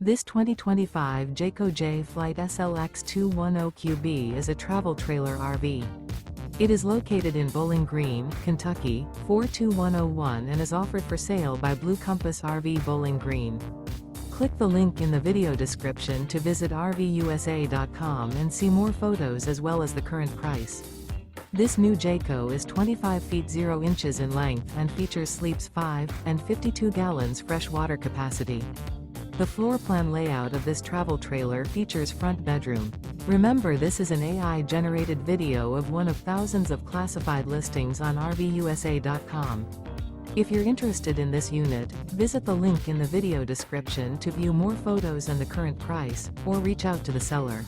This 2025 Jayco Jay Flight SLX 210QB is a travel trailer RV. It is located in Bowling Green, Kentucky, 42101 and is offered for sale by Blue Compass RV Bowling Green. Click the link in the video description to visit RVUSA.com and see more photos as well as the current price. This new Jayco is 25 feet 0 inches in length and features sleeps 5 and 52 gallons fresh water capacity. The floor plan layout of this travel trailer features front bedroom. Remember, this is an AI-generated video of one of thousands of classified listings on RVUSA.com. If you're interested in this unit, visit the link in the video description to view more photos and the current price, or reach out to the seller.